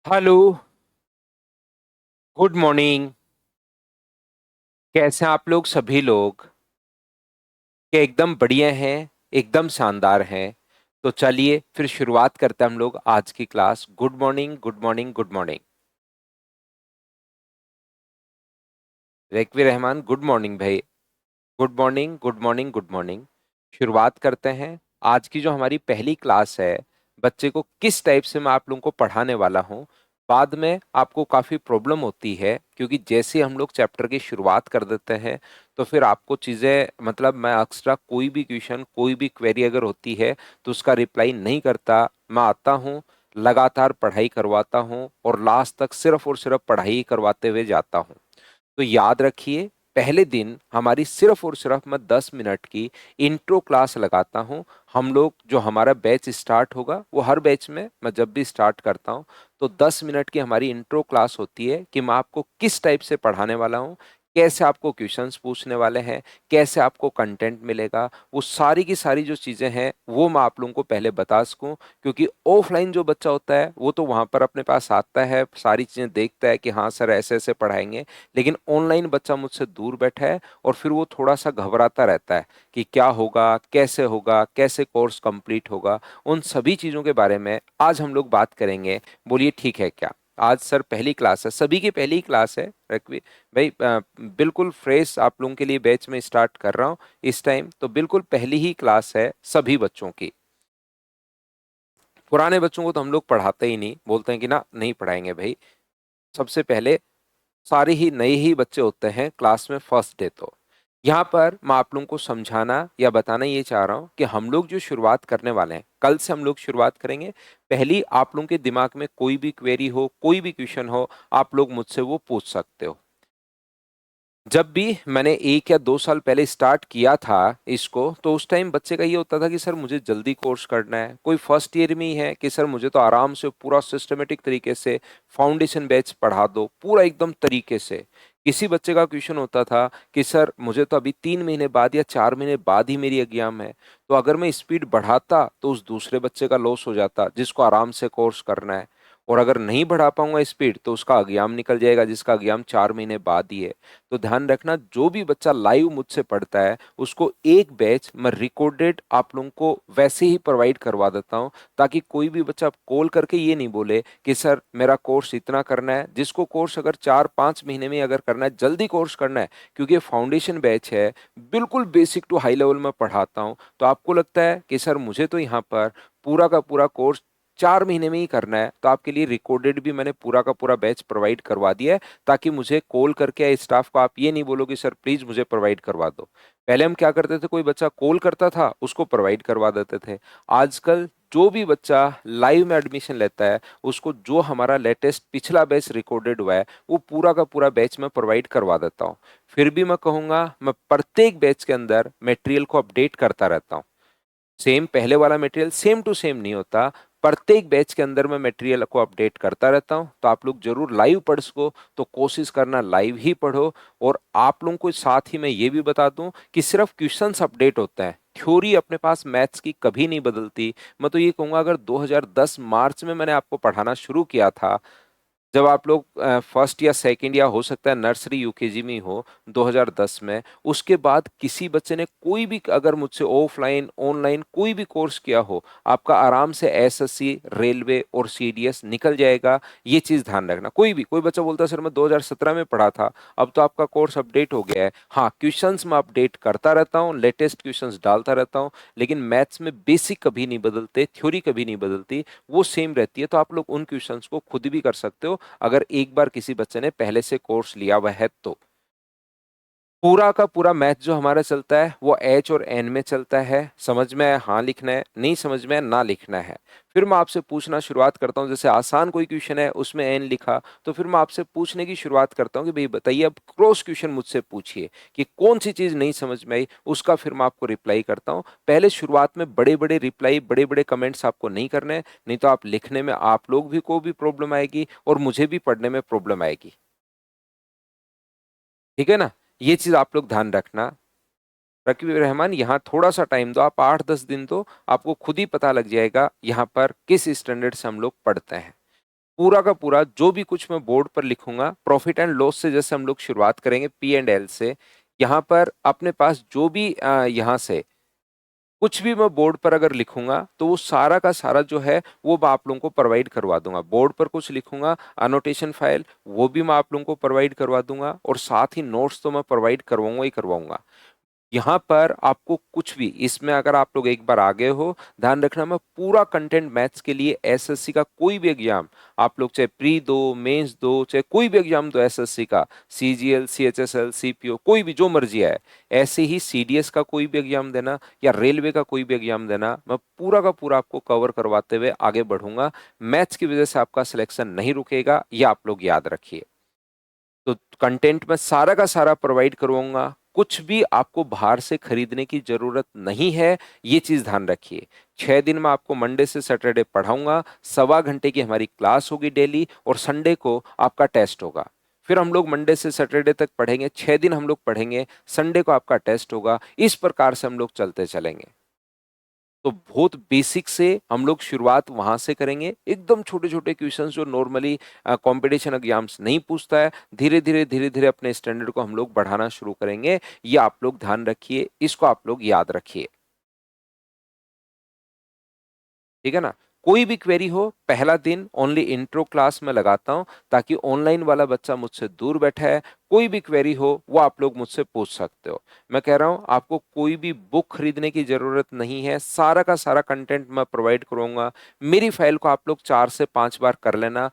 Hello. Good morning. कैसे हैं आप लोग सभी लोग? क्या एकदम बढ़िया हैं? एकदम शानदार हैं। तो चलिए फिर शुरुआत करते हैं हम लोग आज की class. Good morning, good morning, good morning. रेकवी रहमान, गुड मॉर्निंग भाई। Good morning, good morning, good morning. शुरुआत करते हैं। आज की जो हमारी पहली क्लास है, बच्चे को किस टाइप से मैं आप लोगों को पढ़ाने वाला हूँ। बाद में आपको काफ़ी प्रॉब्लम होती है क्योंकि जैसे हम लोग चैप्टर की शुरुआत कर देते हैं तो फिर आपको चीज़ें मतलब मैं एक्स्ट्रा कोई भी क्वेश्चन कोई भी क्वेरी अगर होती है तो उसका रिप्लाई नहीं करता। मैं आता हूँ, लगातार पढ़ाई करवाता हूँ और लास्ट तक सिर्फ और सिर्फ पढ़ाई ही करवाते हुए जाता हूँ। तो याद रखिए, पहले दिन हमारी सिर्फ और सिर्फ मैं 10 मिनट की इंट्रो क्लास लगाता हूँ। हम लोग जो हमारा बैच स्टार्ट होगा वो हर बैच में मैं जब भी स्टार्ट करता हूँ तो 10 मिनट की हमारी इंट्रो क्लास होती है कि मैं आपको किस टाइप से पढ़ाने वाला हूँ, कैसे आपको क्वेश्चंस पूछने वाले हैं, कैसे आपको कंटेंट मिलेगा। वो सारी की सारी जो चीज़ें हैं वो मैं आप लोगों को पहले बता सकूं, क्योंकि ऑफलाइन जो बच्चा होता है वो तो वहाँ पर अपने पास आता है, सारी चीज़ें देखता है कि हाँ सर ऐसे ऐसे पढ़ाएंगे। लेकिन ऑनलाइन बच्चा मुझसे दूर बैठा है और फिर वो थोड़ा सा घबराता रहता है कि क्या होगा, कैसे होगा, कैसे कोर्स कंप्लीट होगा। उन सभी चीज़ों के बारे में आज हम लोग बात करेंगे। बोलिए ठीक है क्या? आज सर पहली क्लास है, सभी की पहली क्लास है रघुवीर भाई। बिल्कुल फ्रेश आप लोगों के लिए बैच में स्टार्ट कर रहा हूँ इस टाइम, तो बिल्कुल पहली ही क्लास है सभी बच्चों की। पुराने बच्चों को तो हम लोग पढ़ाते ही नहीं, बोलते हैं कि ना नहीं पढ़ाएंगे भाई। सबसे पहले सारे ही नए ही बच्चे होते हैं क्लास में फर्स्ट डे। तो यहाँ पर मैं आप लोगों को समझाना या बताना ये चाह रहा हूँ कि हम लोग जो शुरुआत करने वाले हैं, कल से हम लोग शुरुआत करेंगे। पहली आप लोगों के दिमाग में कोई भी क्वेरी हो, कोई भी क्वेश्चन हो, आप लोग मुझसे वो पूछ सकते हो। जब भी मैंने 1 या 2 साल पहले स्टार्ट किया था इसको, तो उस टाइम बच्चे का ये होता था कि सर मुझे जल्दी कोर्स करना है। कोई फर्स्ट ईयर में ही है कि सर मुझे तो आराम से पूरा सिस्टमेटिक तरीके से फाउंडेशन बैच पढ़ा दो पूरा एकदम तरीके से। किसी बच्चे का क्वेश्चन होता था कि सर मुझे तो अभी 3 महीने बाद या 4 महीने बाद ही मेरी एग्जाम है, तो अगर मैं स्पीड बढ़ाता तो उस दूसरे बच्चे का लॉस हो जाता जिसको आराम से कोर्स करना है। और अगर नहीं बढ़ा पाऊंगा स्पीड तो उसका एग्जाम निकल जाएगा जिसका एग्जाम 4 महीने बाद ही है। तो ध्यान रखना, जो भी बच्चा लाइव मुझसे पढ़ता है उसको एक बैच मैं रिकॉर्डेड आप लोगों को वैसे ही प्रोवाइड करवा देता हूं, ताकि कोई भी बच्चा कॉल करके ये नहीं बोले कि सर मेरा कोर्स इतना करना है। जिसको कोर्स अगर 4-5 महीने में अगर करना है, जल्दी कोर्स करना है, क्योंकि ये फाउंडेशन बैच है, बिल्कुल बेसिक टू हाई लेवल में पढ़ाता हूँ। तो आपको लगता है कि सर मुझे तो यहाँ पर पूरा का पूरा कोर्स 4 महीने में ही करना है, तो आपके लिए रिकॉर्डेड भी मैंने पूरा का पूरा बैच प्रोवाइड करवा दिया है, ताकि मुझे कॉल करके या स्टाफ को आप ये नहीं बोलो कि सर प्लीज मुझे प्रोवाइड करवा दो। पहले हम क्या करते थे, कोई बच्चा कॉल करता था उसको प्रोवाइड करवा देते थे। आजकल जो भी बच्चा लाइव में एडमिशन लेता है उसको जो हमारा लेटेस्ट पिछला बैच रिकॉर्डेड हुआ है वो पूरा का पूरा बैच मैं प्रोवाइड करवा देता हूँ। फिर भी मैं कहूँगा, मैं प्रत्येक बैच के अंदर मटेरियल को अपडेट करता रहता हूँ। सेम पहले वाला मटेरियल सेम टू सेम नहीं होता, प्रत्येक बैच के अंदर मैं मटेरियल को अपडेट करता रहता हूं। तो आप लोग जरूर लाइव पढ़ सको तो कोशिश करना लाइव ही पढ़ो। और आप लोगों को साथ ही मैं ये भी बता दूं कि सिर्फ क्वेश्चंस अपडेट होता है, थ्योरी अपने पास मैथ्स की कभी नहीं बदलती। मैं तो ये कहूंगा, अगर 2010 मार्च में मैंने आपको पढ़ाना शुरू किया था, जब आप लोग फर्स्ट या सेकंड या हो सकता है नर्सरी यूकेजी में ही हो 2010 में, उसके बाद किसी बच्चे ने कोई भी अगर मुझसे ऑफलाइन ऑनलाइन कोई भी कोर्स किया हो, आपका आराम से एसएससी रेलवे और सीडीएस निकल जाएगा। ये चीज ध्यान रखना। कोई बच्चा बोलता है सर मैं 2017 में पढ़ा था, अब तो आपका कोर्स अपडेट हो गया है। हाँ, क्वेश्चंस मैं अपडेट करता रहता हूँ, लेटेस्ट क्वेश्चंस डालता रहता हूँ, लेकिन मैथ्स में बेसिक कभी नहीं बदलते, थ्योरी कभी नहीं बदलती, वो सेम रहती है। तो आप लोग उन क्वेश्चंस को खुद भी कर सकते हो अगर एक बार किसी बच्चे ने पहले से कोर्स लिया हुआ है तो। पूरा का पूरा मैथ जो हमारा चलता है वो एच और एन में चलता है। समझ में है हाँ लिखना है, नहीं समझ में है ना लिखना है। फिर मैं आपसे पूछना शुरुआत करता हूँ, जैसे आसान कोई क्वेश्चन है उसमें एन लिखा, तो फिर मैं आपसे पूछने की शुरुआत करता हूँ कि भाई बताइए, अब क्रॉस क्वेश्चन मुझसे पूछिए कि कौन सी चीज नहीं समझ में आई, उसका फिर मैं आपको रिप्लाई करता हूँ। पहले शुरुआत में बड़े बड़े रिप्लाई, बड़े बड़े कमेंट्स आपको नहीं करने हैं, नहीं तो आप लिखने में आप लोग भी को भी प्रॉब्लम आएगी और मुझे भी पढ़ने में प्रॉब्लम आएगी। ठीक है ना? ये चीज आप लोग ध्यान रखना। रकीब रहमान, यहाँ थोड़ा सा टाइम दो, आप 8-10 दिन, तो आपको खुद ही पता लग जाएगा यहाँ पर किस स्टैंडर्ड से हम लोग पढ़ते हैं। पूरा का पूरा जो भी कुछ मैं बोर्ड पर लिखूंगा, प्रॉफिट एंड लॉस से जैसे हम लोग शुरुआत करेंगे, P&L से, यहाँ पर अपने पास जो भी यहाँ से कुछ भी मैं बोर्ड पर अगर लिखूंगा तो वो सारा का सारा जो है वो मैं आप लोगों को प्रोवाइड करवा दूंगा। बोर्ड पर कुछ लिखूंगा, अनोटेशन फाइल, वो भी मैं आप लोगों को प्रोवाइड करवा दूंगा, और साथ ही नोट्स तो मैं प्रोवाइड करवाऊंगा ही करवाऊंगा। यहाँ पर आपको कुछ भी, इसमें अगर आप लोग एक बार आ गए हो, ध्यान रखना, मैं पूरा कंटेंट मैथ्स के लिए एसएससी का कोई भी एग्जाम, आप लोग चाहे प्री दो, मेंस दो, चाहे कोई भी एग्जाम दो एसएससी का, सीजीएल, सीएचएसएल, सीपीओ, कोई भी जो मर्जी है, ऐसे ही सीडीएस का कोई भी एग्जाम देना या रेलवे का कोई भी एग्जाम देना, मैं पूरा का पूरा आपको कवर करवाते हुए आगे बढ़ूंगा। मैथ्स की वजह से आपका सिलेक्शन नहीं रुकेगा, ये आप लोग याद रखिए। तो कंटेंट में सारा का सारा प्रोवाइड करवाऊंगा, कुछ भी आपको बाहर से खरीदने की जरूरत नहीं है, ये चीज ध्यान रखिए। 6 दिन में आपको मंडे से सैटरडे पढ़ाऊंगा, 1.25 घंटे की हमारी क्लास होगी डेली, और संडे को आपका टेस्ट होगा। फिर हम लोग मंडे से सैटरडे तक पढ़ेंगे, 6 दिन हम लोग पढ़ेंगे, संडे को आपका टेस्ट होगा। इस प्रकार से हम लोग चलते चलेंगे। तो बहुत बेसिक से हम लोग शुरुआत वहां से करेंगे, एकदम छोटे छोटे क्वेश्चंस जो नॉर्मली कंपटीशन एग्जाम्स नहीं पूछता है, धीरे धीरे धीरे धीरे अपने स्टैंडर्ड को हम लोग बढ़ाना शुरू करेंगे। ये आप लोग ध्यान रखिए, इसको आप लोग याद रखिए, ठीक है ना। कोई भी क्वेरी हो, पहला दिन ओनली इंट्रो क्लास में लगाता हूं, ताकि ऑनलाइन वाला बच्चा मुझसे दूर बैठा है, कोई भी क्वेरी हो वो आप लोग मुझसे पूछ सकते हो। मैं कह रहा हूं आपको कोई भी बुक खरीदने की जरूरत नहीं है, सारा का सारा कंटेंट मैं प्रोवाइड करूंगा। मेरी फाइल को आप लोग 4 से 5 बार कर लेना।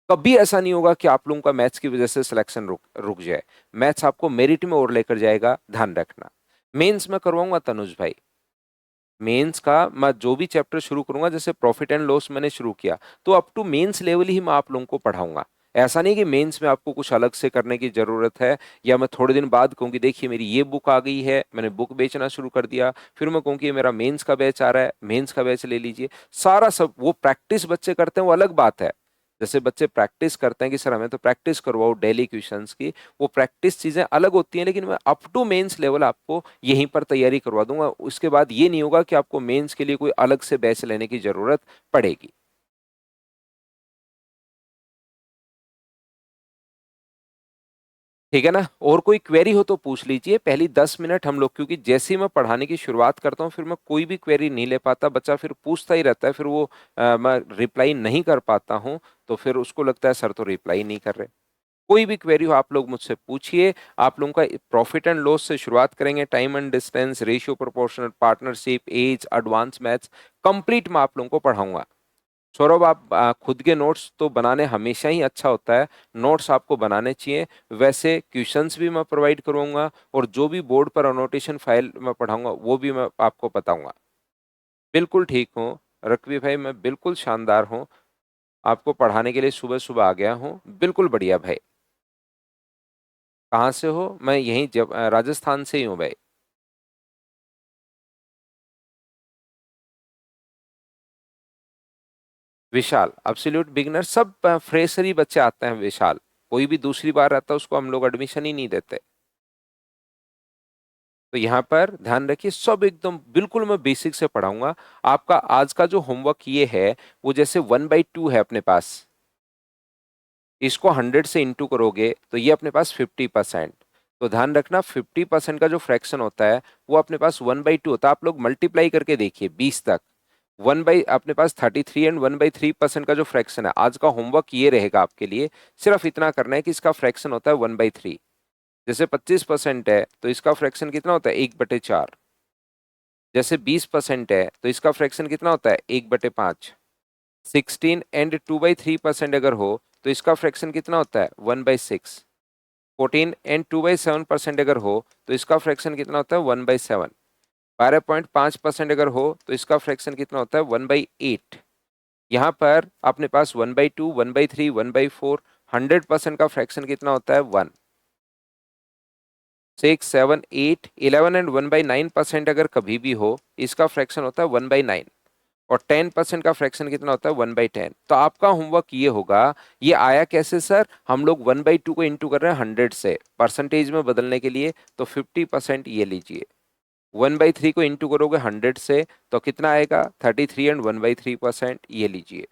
कभी ऐसा नहीं होगा कि आप लोगों का मैथ्स की वजह से सिलेक्शन रुक रुक जाए। मैथ्स आपको मेरिट में और लेकर जाएगा, ध्यान रखना। मेंस में करवाऊंगा तनुज भाई, मेंस का मैं जो भी चैप्टर शुरू करूंगा, जैसे प्रॉफिट एंड लॉस मैंने शुरू किया, तो अप टू मेंस लेवल ही मैं आप लोगों को पढ़ाऊंगा। ऐसा नहीं कि मेंस में आपको कुछ अलग से करने की जरूरत है, या मैं थोड़े दिन बाद कहूँ कि देखिए मेरी ये बुक आ गई है, मैंने बुक बेचना शुरू कर दिया, फिर मैं कहूँ कि मेरा मेंस का बैच आ रहा है, मेंस का बैच ले लीजिए। सारा सब वो प्रैक्टिस बच्चे करते हैं, वो अलग बात है। जैसे बच्चे प्रैक्टिस करते हैं कि सर हमें तो प्रैक्टिस करवाओ डेली क्वेश्चंस की, वो प्रैक्टिस चीजें अलग होती हैं, लेकिन मैं अप टू मेंस लेवल आपको यहीं पर तैयारी करवा दूंगा। उसके बाद ये नहीं होगा कि आपको मेंस के लिए कोई अलग से बैच लेने की जरूरत पड़ेगी, ठीक है ना। और कोई क्वेरी हो तो पूछ लीजिए, पहली 10 मिनट हम लोग, क्योंकि जैसे ही मैं पढ़ाने की शुरुआत करता हूँ फिर मैं कोई भी क्वेरी नहीं ले पाता, बच्चा फिर पूछता ही रहता है, फिर वो मैं रिप्लाई नहीं कर पाता हूँ, तो फिर उसको लगता है सर तो रिप्लाई नहीं कर रहे। कोई भी क्वेरी हो आप लोग मुझसे पूछिए। आप लोगों का प्रॉफिट एंड लॉस से शुरुआत करेंगे, time and distance, ratio proportional, partnership, age, advance maths, complete मैं आप लोगों को पढ़ाऊंगा। सौरभ आप खुद के नोट्स तो बनाने हमेशा ही अच्छा होता है, नोट्स आपको बनाने चाहिए। वैसे क्वेश्चंस भी मैं प्रोवाइड करूंगा, और जो भी बोर्ड पर अनोटेशन फाइल मैं पढ़ाऊंगा वो भी मैं आपको बताऊंगा। बिल्कुल ठीक हूँ रकवी भाई, मैं बिल्कुल शानदार हूँ, आपको पढ़ाने के लिए सुबह सुबह आ गया हूँ, बिल्कुल बढ़िया भाई। कहाँ से हो? मैं यहीं जब राजस्थान से ही हूँ भाई। विशाल एब्सोल्यूट बिगिनर, सब फ्रेशर ही बच्चे आते हैं विशाल, कोई भी दूसरी बार आता है उसको हम लोग एडमिशन ही नहीं देते। तो यहाँ पर ध्यान रखिए, सब एकदम बिल्कुल मैं बेसिक से पढ़ाऊंगा। आपका आज का जो होमवर्क ये है, वो जैसे 1/2 है अपने पास, इसको 100 से इंटू करोगे तो ये अपने पास 50%। तो ध्यान रखना 50% का जो फ्रैक्शन होता है वो अपने पास 1/2 होता है। आप लोग मल्टीप्लाई करके देखिए 20 तक, वन बाई अपने पास 33 एंड 1/3% का जो फ्रैक्शन है। आज का होमवर्क ये रहेगा आपके लिए, सिर्फ इतना करना है कि इसका फ्रैक्शन होता है 1/3। जैसे 25% है तो इसका फ्रैक्शन कितना होता है, 1/4। जैसे 20% है तो इसका फ्रैक्शन कितना होता है, 1/5। 16 एंड 2/3% अगर हो तो इसका फ्रैक्शन कितना होता है, 1/6। 14 एंड 2/7% अगर हो तो इसका फ्रैक्शन कितना होता है, 1/7। 12.5% अगर हो तो इसका फ्रैक्शन कितना होता है, 1/8। यहाँ पर अपने पास 1/2, 1/3, 1/4, 100% का फ्रैक्शन कितना होता है, 1। 6, 7, 8, 11 एंड 1/9% अगर कभी भी हो, इसका फ्रैक्शन होता है 1/9। और 10% का फ्रैक्शन कितना होता है, 1/10। तो आपका होमवर्क ये होगा, ये आया कैसे सर, हम लोग 1/2 को इंटू कर रहे हैं 100 से, परसेंटेज में बदलने के लिए, तो 50% ये लीजिए। 1/3 को इंटू करोगे 100 से तो कितना आएगा, 33 एंड 1/3%, ये लीजिए।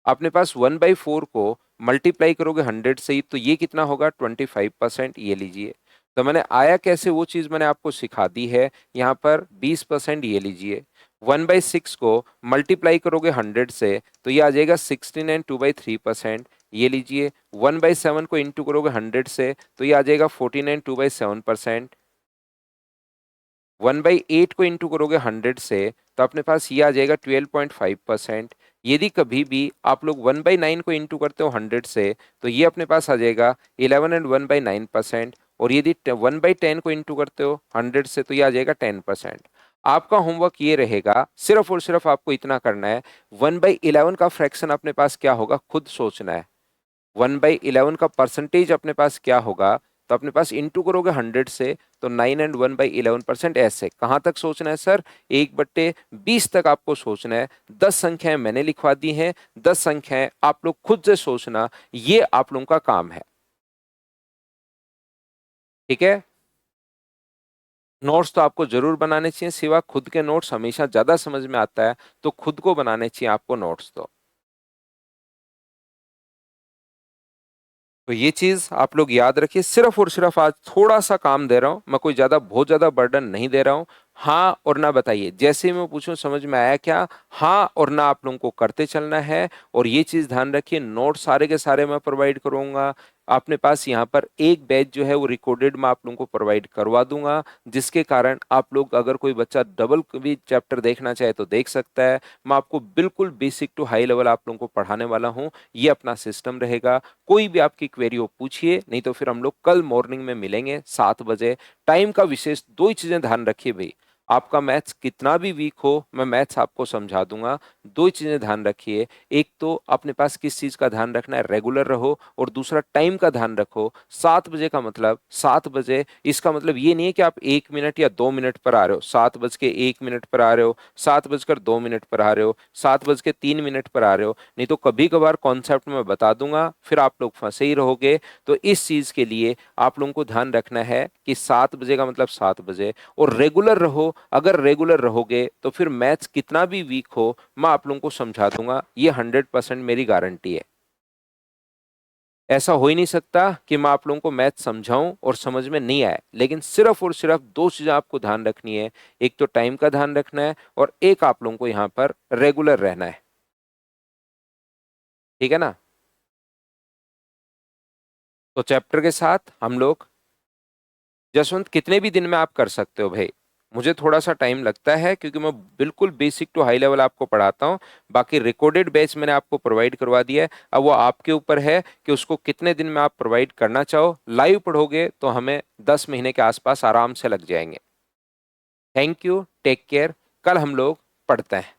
अपने पास 1/4 को मल्टीप्लाई करोगे 100 से ही, तो ये कितना होगा 25%। ये लीजिए, तो मैंने आया कैसे वो चीज मैंने आपको सिखा दी है। यहाँ पर 20%, ये लीजिए। 1/6 को मल्टीप्लाई करोगे 100 से, तो ये आ जाएगा 16 एंड 2/3%। ये लीजिए, 1/7 को इंटू करोगे 100 से, तो ये आ जाएगा 14 एंड 2/7%। 1/8 को इंटू करोगे 100 से, तो अपने पास ये आ जाएगा 12.5%। यदि कभी भी आप लोग 1/9 को इंटू करते हो 100 से, तो ये अपने पास आ जाएगा 11 एंड 1/9%। और यदि 1/10 को इंटू करते हो 100 से, तो ये आ जाएगा 10%। आपका होमवर्क ये रहेगा, सिर्फ और सिर्फ आपको इतना करना है, 1/11 का फ्रैक्शन अपने पास क्या होगा खुद सोचना है। 1/11 का परसेंटेज अपने पास क्या होगा, तो अपने पास इंटू करोगे 100 से, तो 9 एंड 1/11%। ऐसे कहाँ तक सोचना है सर, 1/20 तक आपको सोचना है। 10 संख्याएं मैंने लिखवा दी हैं, 10 संख्याएं आप लोग खुद से सोचना, ये आप लोगों का काम है। ठीक है। नोट्स तो आपको जरूर बनाने चाहिए, सिवा खुद के नोट्स हमेशा ज्यादा समझ में आता है, तो खुद को बनाने चाहिए आपको नोट्स। तो ये चीज आप लोग याद रखिए, सिर्फ और सिर्फ आज थोड़ा सा काम दे रहा हूं मैं, कोई ज्यादा बहुत ज्यादा बर्डन नहीं दे रहा हूं। हाँ और ना बताइए, जैसे ही मैं पूछूं समझ में आया क्या, हाँ और ना आप लोगों को करते चलना है। और ये चीज ध्यान रखिए, नोट सारे के सारे मैं प्रोवाइड करूंगा। अपने पास यहाँ पर एक बैच जो है वो रिकॉर्डेड मैं आप लोगों को प्रोवाइड करवा दूंगा, जिसके कारण आप लोग, अगर कोई बच्चा डबल भी चैप्टर देखना चाहे तो देख सकता है। मैं आपको बिल्कुल बेसिक टू हाई लेवल आप लोगों को पढ़ाने वाला हूँ, ये अपना सिस्टम रहेगा। कोई भी आपकी क्वेरी हो पूछिए, नहीं तो फिर हम लोग कल मॉर्निंग में मिलेंगे 7 बजे। टाइम का विशेष दो ही चीजें ध्यान रखिए भाई, आपका मैथ्स कितना भी वीक हो मैं मैथ्स आपको समझा दूंगा। दो ही चीजें ध्यान रखिए, एक तो अपने पास किस चीज का ध्यान रखना है, रेगुलर रहो, और दूसरा टाइम का ध्यान रखो। 7 बजे का मतलब 7 बजे, इसका मतलब ये नहीं है कि आप 1 मिनट या 2 मिनट पर आ रहे हो, 7 बज के 1 मिनट पर आ रहे हो, 7 बजकर 2 मिनट पर आ रहे हो, 7 बज के 3 मिनट पर आ रहे हो। नहीं तो कभी कभार कॉन्सेप्ट में बता दूंगा, फिर आप लोग फंसे ही रहोगे। तो इस चीज के लिए आप लोगों को ध्यान रखना है कि 7 बजे का मतलब 7 बजे, और रेगुलर रहो। अगर रेगुलर रहोगे तो फिर मैथ्स कितना भी वीक हो मैं आप लोगों को समझा दूंगा, ये 100% मेरी गारंटी है। ऐसा हो ही नहीं सकता कि मैं आप लोगों को मैथ समझाऊं और समझ में नहीं आए। लेकिन सिर्फ और सिर्फ दो चीजें आपको ध्यान रखनी है, एक तो टाइम का ध्यान रखना है, और एक आप लोगों को यहाँ पर रेगुलर रहना है। ठीक है ना। तो चैप्टर के साथ हम लोग, जसवंत कितने भी दिन में आप कर सकते हो भाई, मुझे थोड़ा सा टाइम लगता है क्योंकि मैं बिल्कुल बेसिक टू हाई लेवल आपको पढ़ाता हूँ। बाकी रिकॉर्डेड बैच मैंने आपको प्रोवाइड करवा दिया है, अब वो आपके ऊपर है कि उसको कितने दिन में आप प्रोवाइड करना चाहो। लाइव पढ़ोगे तो हमें 10 महीने के आसपास आराम से लग जाएंगे। थैंक यू, टेक केयर, कल हम लोग पढ़ते हैं।